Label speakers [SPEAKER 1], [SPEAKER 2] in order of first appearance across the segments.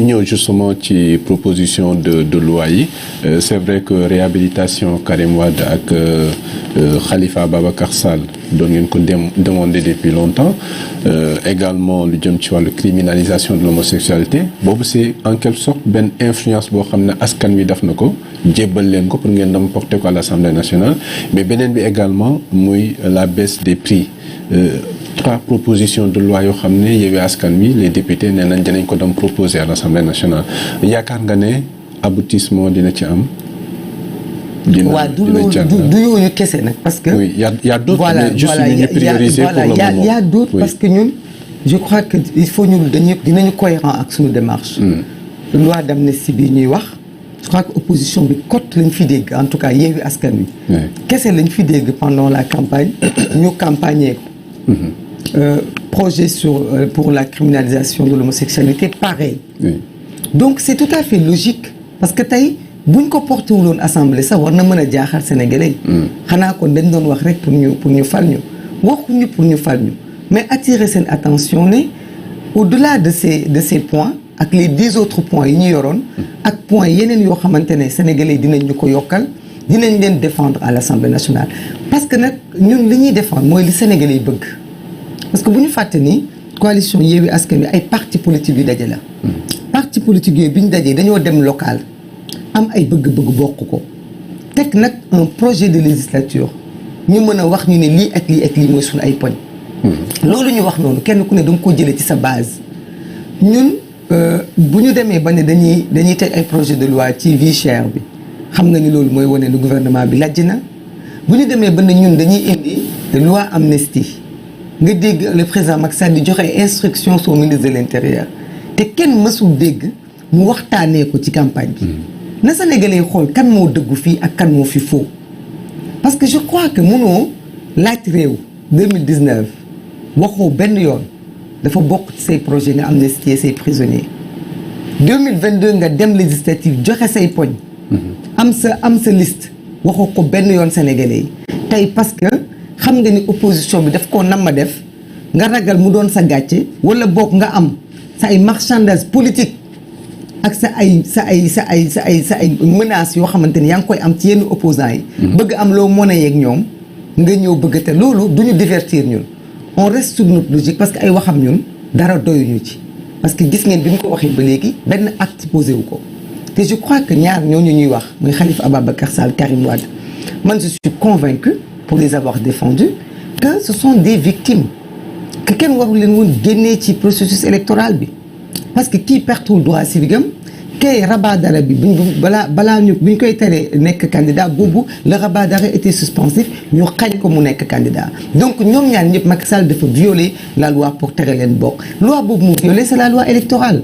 [SPEAKER 1] ñëw justement ci proposition de loi yi c'est vrai que réhabilitation Karim Wade ak Khalifa Ababacar Sall doon ngeen ko demander depuis longtemps également lu jëm ci wàllu criminalisation de l'homosexualité boobu c'est en quelque sorte benn influence boo xam ne askan wi def na ko jébbal leen ko pour ngeen dem porter ko à l'Assemblée nationale mais beneen bi également muy la baisse des prix 3 propositions de loi yoo xam ne Yewwi Askan Wi les députés nee nañ dinañ ko dem proposer à l'Assemblée nationale yaakaar nga ne aboutissement dina ci am.
[SPEAKER 2] waaw du yooyu kese nag parce que.
[SPEAKER 1] oui y a d'autres mais juste ñu prioriser pour le moment.
[SPEAKER 2] y a d'autres oui. Parce que ñun je crois que il faut ñu dinañu cohérent ak suñu démarche. loi d'amnistie bi ñuy wax. je crois que opposition bi cote lañ fi dégg en tout cas Yewwi Askan Wi. kese lañ fi dégg pendant la campagne ñu campagner ko. Projet pour la criminalisation de l'homosexualité pareil. Donc c'est tout à fait logique parce que tey buñ ko porté wuloon assemblée sax war na mën a jaaxal sénégalais yi. xanaa kon dañ doon wax rek pour ñu fal ñu waxuñu pour ñu fal ñu mais attirer seen attention ne au-delà de ces points ak les 10 autres points yi ñu yoroon ak points yeneen yoo xamante ne sénégalais yi dinañ ñu ko yokkal dinañ leen défendre à l'Assemblée nationale parce que nag ñun li ñuy défendre mooy li sénégalais yi bëgg parce que bu ñu fàtte ni coalition Yewwi Askan Wi ay partis politiques yu daje la partis politiques yooyu bi ñu dajee dañoo dem local am ay bëgg-bëgg bokk ko teg nag un projet de législature ñu mën a wax ñu ne lii ak lii ak lii mooy suñu ay poñ loolu ñu wax noonu kenn ku ne danga ko jëlee ci sa base ñun bu ñu demee ba ne dañuy teg ay projet de loi ci vie chère bi xam nga ni loolu mooy wane ne gouvernement bi lajj na bu ñu demee ba ne ñun dañuy indi loi amnistie nga dégg le président Macky Sall di joxe ay instructions au ministre de l'intérieur te kenn mësul dégg mu waxtaanee ko ci campagne bi na Sénégalais xool kan moo dëggu fii ak kan moo fi faux parce que je crois que mënoo laaj réew 2019 waxoo benn yoon dafa bokk ci say projet nga amnistier say prisonniers 2022 nga dem législative joxe say poñ am sa liste waxoo ko benn yoon sénégalais yi tey parce que xam nga ni opposition bi daf koo nam ma def nga ragal mu doon sa gàcce wala boog nga am sa ay marchandage politique ak sa ay menaces yoo xamante ni yaa ngi koy am ci yenn opposants yi bëgg am loo mën a yeeg ñoom nga ñëw bëgg te loolu duñu divertir ñun on reste sur notre logique parce que ay waxam ñun dara doyuñu ci parce que gis ngeen bi mu ko waxee ba léegi benn acte posé wu ko te je crois que ñaar ñooñu ñuy wax muy Khalifa Ababacar Sall Karim Wade man je suis convaincu pour les avoir défendus que ce sont des victimes que kenn warul leen woon génnee ci processus électoral bi parce que kii pertul droit civique am kay rabat d'arrêt bi balaa ñu bu ñu koy teree nekk candidat boobu le rabat d'arrêt était suspensif ñu xañ ko mu nekk candidat donc ñoom ñaar ñëpp Macky Sall dafa violer la loi pour tere leen bokk loi boobu mu violer c'est la loi électorale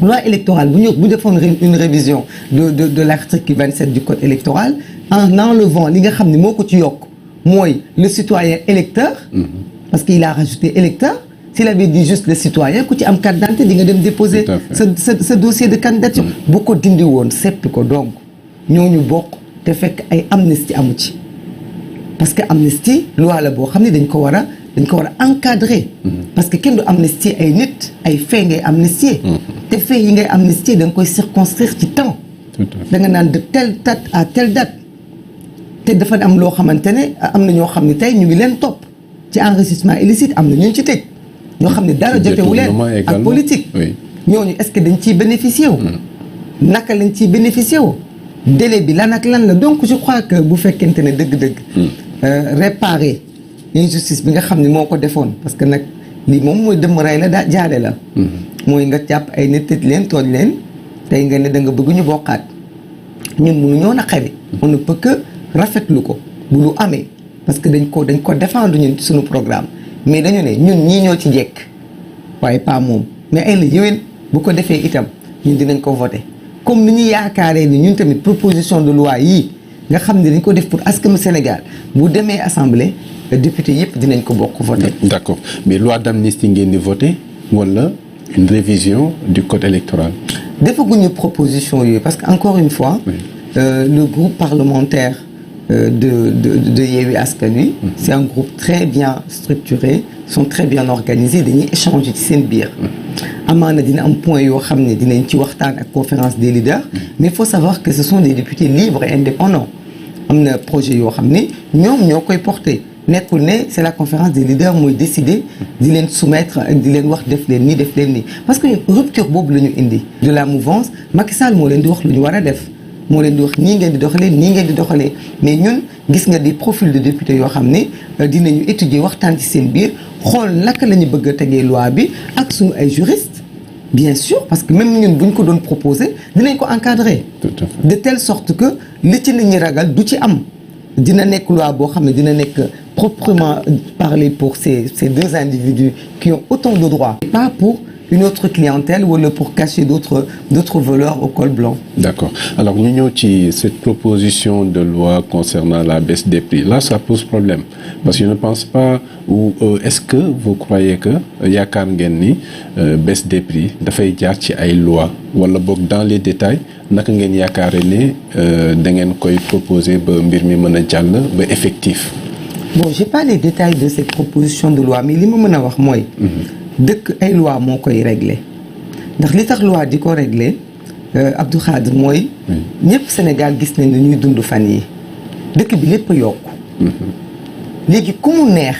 [SPEAKER 2] bu defoon une révision de l'article 27 du code électoral en enlevant li nga xam ne moo ko ci yokk mooy le citoyen électeur parce qu'il a rajouté électeur s'il avait dit juste le citoyen ku ci am carte d'identité di nga dem déposer sa dossier de candidature bu ko dindi woon seppi ko donc ñooñu bokk te fekk ay amnistie amu ci parce que amnistie loi la boo xam ne dañ ko war a encadrer parce que kenn du amnistie ay nit ay fait ngay amnistier te fait yi ngay amnistier da nga koy circonscrire ci temps da nga naan de telle date à telle date te dafa am loo xamante ne am na ñoo xam ne tey ñu ngi leen topp ci enrichissement illicite am na ñu ci tëj ñoo xam ne dara jotewu leen ak politique ñooñu est-ce que dañ ciy bénéficier wu naka lañ ciy bénéficier wu délai bi lan ak lan la donc je crois que bu fekkente ne dëgg-dëgg réparer injustice bi nga xam ne moo ko defoon parce que nag lii moom mooy dëmm rey la daa jaare la mooy nga jàpp ay nit tëj leen tooñ leen tey nga ne da nga bëgg ñu bokkaat ñun mënu ñoo naqari on ne peut que rafetlu ko bu lu amee parce que dañ ko défendre ñun suñu programme mais dañu ne ñun ñii ñoo ci jekk waaye pas moom mais ay la yéwén bu ko defee itam ñun dinañ ko voter comme ni ñu yaakaaree ni ñun tamit proposition de loi yii nga xam ne dañ ko def pour askanu Sénégal bu demee assemblée député yëpp dinañ ko bokk voter.
[SPEAKER 1] D'accord mais loi d'amnistie ngeen di voter wala une révision du code électoral.
[SPEAKER 2] defaguñu proposition yooyu parce que encore une fois le groupe parlementaire de Yewwi Askan Wi c'est un groupe très bien structuré sont très bien organisés dañuy échanger ci seen biir amaana dina am point yoo xam ne dinañ ci waxtaan ak conférence des leaders mais il faut savoir que ce sont des députés libres et indépendants am na projet yoo xam ne ñoom ñoo koy porter nekkul ne c'est la conférence des leaders mooy décider di leen soumettre ak di leen wax def leen nii parce que rupture boobu la ñu indi de la mouvance Macky Sall moo leen di wax lu ñu war a def moo leen di wax nii ngeen di doxalee mais ñun gis nga des profils de députés yoo xam ne dinañu étudier waxtaan ci seen biir xool naka la ñu bëgg a tegee loi bi ak suñu ay juristes bien sûr parce que même ñun bu ñu ko doon proposer dinañ ko encadrer de telle sorte que li ci nit ñi ragal du ci am dina nekk loi boo xam ne dina nekk proprement parler pour ces deux individus qui ont autant de droits pas pour une autre clientèle wala pour cacher d'autres voleurs au col blanc.
[SPEAKER 1] D'accord. Alors ñu ñëw ci cette proposition de loi concernant la baisse des prix. Là, ça pose problème parce que je ne pense pas ou est-ce que vous croyez que yaakaar ngeen ni baisse des prix dafay jaar ci ay loi wala boog dans les détails naka ngeen yaakaare ne da ngeen koy proposer ba mbir mi mën a jàll ba effectif.
[SPEAKER 2] Bon, j'ai pas les détails de cette proposition de loi mais li ma mën a wax mooy. dëkk ay loi moo koy régler ndax li tax loi di ko régler Abdou Khadre mooy ñëpp Sénégal gis nañ ne ñuy dund fan yi dëkk bi lépp a yokk léegi ku mu neex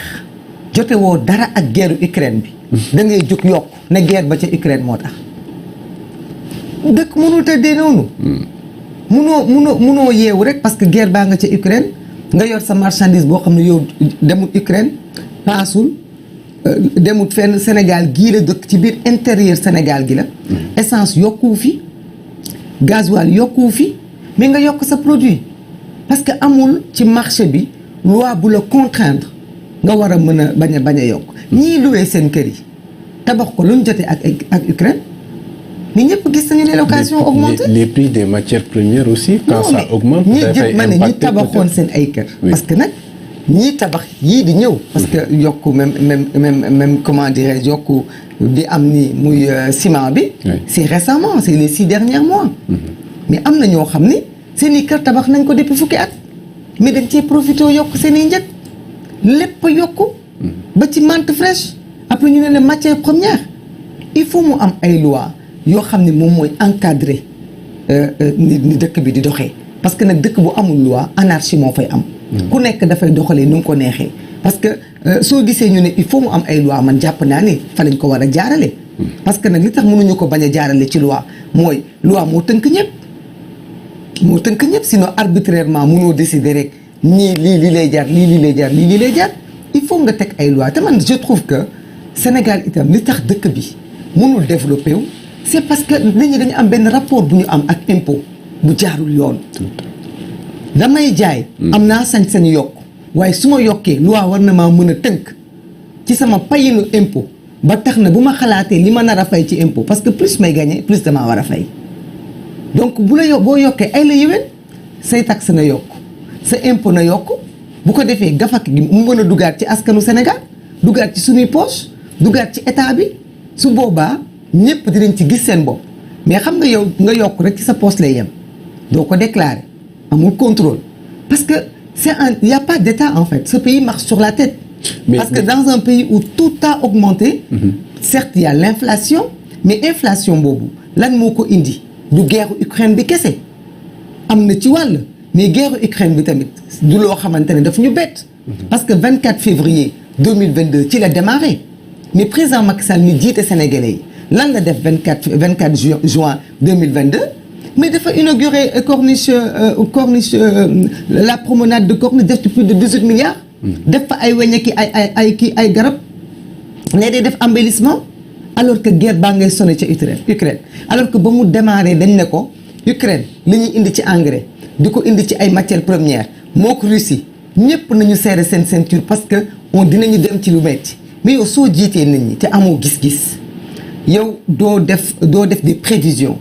[SPEAKER 2] jote woo dara ak guerre Ukraine bi da ngay jóg yokk ne guerre ba ca Ukraine moo tax dëkk mënul tëddee noonu munoo yeewu rek parce que guerre baa nga ca Ukraine nga yor sa marchandise boo xam ne yow demul Ukraine paasul demut fenn Sénégal gii la dëkk ci biir intérieur Sénégal gi la essence yokkuwu fi gasoil yokkuwu fi mais nga yokk sa produit parce que amul ci marché bi loi bu la contraindre nga war a mën a bañ a yokk ñii luwee seen kër yi tabax ko lu ñu jotee ak Ukraine mais ñëpp gis nañu ne location augmenté
[SPEAKER 1] les prix des matières premières aussi quand ça augmente
[SPEAKER 2] ñi tabaxoon seen ay kër parce que nag ñii tabax yii di ñëw parce que yokku même comment dirais-je yokku di am ni muy ciment bi c'est récemment c'est les 6 derniers mois mais am na ñoo xam ni seen i kër tabax nañ ko depuis fukki at mais dañ cee profité yokk seen i njëg lépp yokku ba ci menthe fraîche après ñu ne la matière première il faut mu am ay loi yoo xam ne moom mooy encadrer ni dëkk bi di doxee parce que nag dëkk bu amul loi anarchie moo fay am ku nekk dafay doxalee nu mu ko neexee parce que soo gisee ñu ne il faut mu am ay loi man jàpp naa ni fa lañ ko war a jaarale parce que nag li tax mënuñu ko bañ a jaarale ci loi mooy loi moo tënk ñëpp sinon arbitrairement mënoo décider rek ñii lii lay jaar lii lay jaar il faut nga teg ay loi te man je trouve que Sénégal itam li tax dëkk bi mënul développé wu c'est parce que nit ñi dañu am benn rapport bu ñu am ak impôt bu jaarul yoon damay jaay am naa sañ-sañu yokk waaye su ma yokkee loi war na maa mën a tënk ci sama payinu impôt ba tax na bu ma xalaatee li ma nar a fay ci impôt parce que plus may gagné plus damaa war a fay donc boo yokkee ay la yéwén say taxe na yokk sa impôt na yokk bu ko defee gafak gi mu mën a dugaat ci askanu Sénégal dugaat ci suñuy poche dugaat ci état bi su boobaa ñëpp dinañ ci gis seen bopp mais xam nga yow nga yokk rek ci sa poche lay yem doo ko déclarer amul contrôle parce que il y a pas d'état en fait ce pays marche sur la tête parce que dans un pays où tout a augmenté certes il y a l'inflation mais inflation boobu lan moo ko indi du guerre Ukraine bi kese am na ci wàll mais guerre Ukraine bi tamit du loo xamante ne daf ñu bett parce que 24 février 2022 ci la démarré mais président Macky Sall mi jiite Sénégalais yi lan la def 24 juin 2022 mais dafa inauguré corniche la promenade de Corniche def ci plus de 18 milliards. def fa ay weñ ki ay garab ne day def embellissement alors que guerre baa ngay sonné ca Ukraine alors que ba mu démarré dañ ne ko Ukraine li ñuy indi ci engrais di ko indi ci ay matières premières moo ko Russie ñëpp nañu serré seen ceinture parce que dinañu dem ci lu metti mais yow soo jiitee nit ñi te amoo gis-gis yow doo def des prévisions.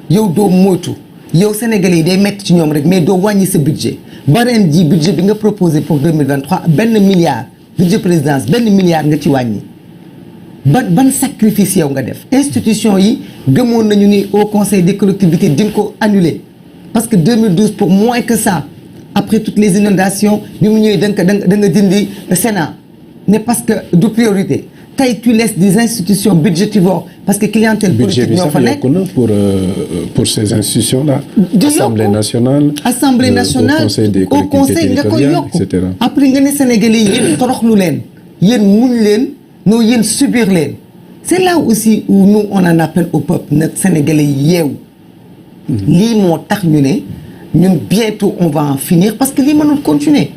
[SPEAKER 2] yow doo moytu yow Sénégalais yi day métti ci ñoom rek mais doo wàññi sa budget ba ren ji budget bi nga proposé pour 2023 benn milliard budget présidence benn milliard nga ci wàññi ban sacrifice yow nga def institution yi gëmoon nañu ni au conseil des collectivités di nga ko annuler parce que 2012 pour moins que ça après toutes les inondations bi mu ñëwee da nga dindi Sénat ne parce que du priorité tey tu laisses des institutions budgétivores parce que clientèle politique ñoo fa nekk.
[SPEAKER 1] budget bi sax yokku na pour ces institutions là. Assemblée nationale. au conseil des collectivités territoriales et cetera.
[SPEAKER 2] après nga ne Sénégalais yi yéen toroxlu leen yéen muñ leen noo yéen subir leen c'est là aussi où nous on en appelle au peuple nag Sénégalais yi yeewu. lii moo tax ñu ne ñun bientôt on va en finir parce que lii mënul continuer.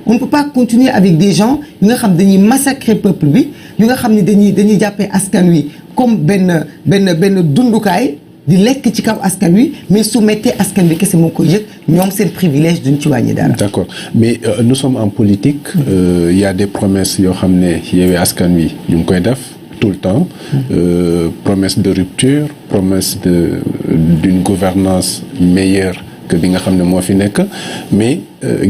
[SPEAKER 2] on ne peut pas continuer avec des gens yu nga xam dañuy massacrer peuple bi yu nga xam ne dañuy jàppee askan wi comme benn dundukaay di lekk ci kaw askan wi mais su mettee askan wi kese moo ko yëg ñoom seen privilège duñ ci wàññi dara.
[SPEAKER 1] d'accord mais nous sommes en politique. Il y a des promesses yoo xam ne Yewwi Askan Wi ñu ngi koy def tout le temps. Promesse de rupture promesse d'une gouvernance meilleure que bi nga xam ne moo fi nekk mais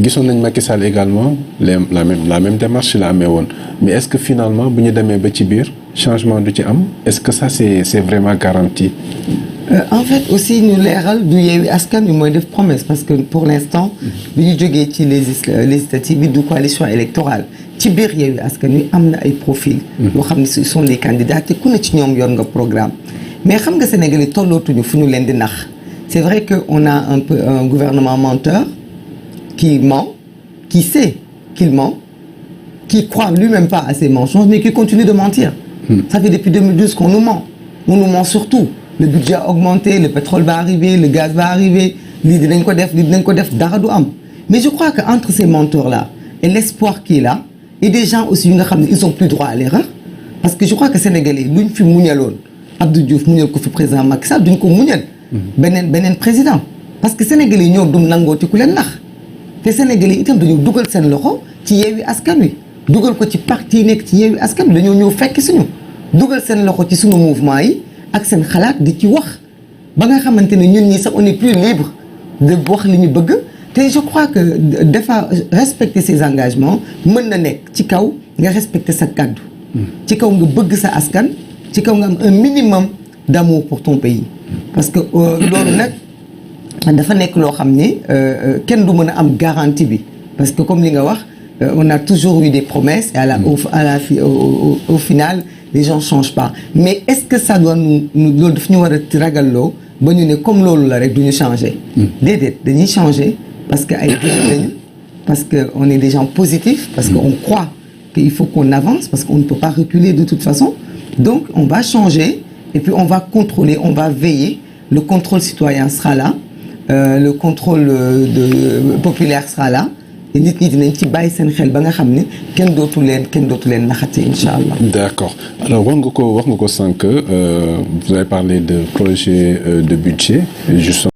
[SPEAKER 1] gisoon nañ Macky Sall également la même démarche la amee woon mais est-ce que finalement bu ñu demee ba ci biir changement du ci am est-ce que ça c'est vraiment garanti.
[SPEAKER 2] En fait aussi ñu leeral du Yewwi Askan Wi mooy def promesse parce que pour l'instant bi ñu jógee ci législatives bi du coalition électorale ci biir Yewwi Askan Wi am na ay profils yoo xam ne ce sont des candidats te ku ne ci ñoom yor nga programme mais xam nga Sénégal yi tollootuñu fu ñu leen di nax. C'est vrai qu'on a un gouvernement menteur qui ment, qui sait qu'il ment, qui croit lui-même pas à ses mensonges, mais qui continue de mentir. Ça fait depuis 2012 qu'on nous ment. On nous ment surtout. Le budget a augmenté, le pétrole va arriver, le gaz va arriver, lii dinañ ko def dara du am. Mais je crois qu'entre ces menteurs-là et l'espoir qui est là, et des gens aussi yu nga xam ne ils ont plus droit à l'erreur, parce que je crois que Sénégalais luñ fi muñaloon Abdou Diouf muñal ko fi président Macky Sall duñ ko muñal. beneen président parce que Sénégalais yi ñoo dum nangooti ku leen nax te Sénégalais yi itam dañoo dugal seen loxo ci Yewwi Askan Wi dugal ko ci parti yi nekk ci Yewwi Askan Wi dañoo ñëw fekk suñu dugal seen loxo ci suñu mouvement yi ak seen xalaat di ci wax ba nga xamante ne ñun ñi sax on est plus libre de wax li ñu bëgg te je crois que dafa respecter ses engagements mën na nekk ci kaw nga respecter sa kàddu ci kaw nga bëgg sa askan ci kaw nga am un minimum d'amour pour ton pays parce que loolu nag dafa nekk loo xam ne kenn du mën a am garantie bi parce que comme li nga wax on a toujours eu des promesses et au final les gens changent pas mais est-ce que ça doit loolu daf ñu war a ragalloo ba ñu ne comme loolu la rek du ñu changer déedéet dañuy changer parce que ay lañu parce que on est des gens positifs parce que on croit qu'il faut qu'on avance parce qu'on ne peut pas reculer de toute façon donc on va changer et puis on va contrôler, on va veiller. Le contrôle citoyen sera là, le contrôle populaire sera là. Et nit ñi dinañ ci bàyyi seen xel ba nga xam ne kenn dootu leen naxate incha allah.
[SPEAKER 1] D'accord alors wax nga ko sànq vous avez parlé de projet de budget justement.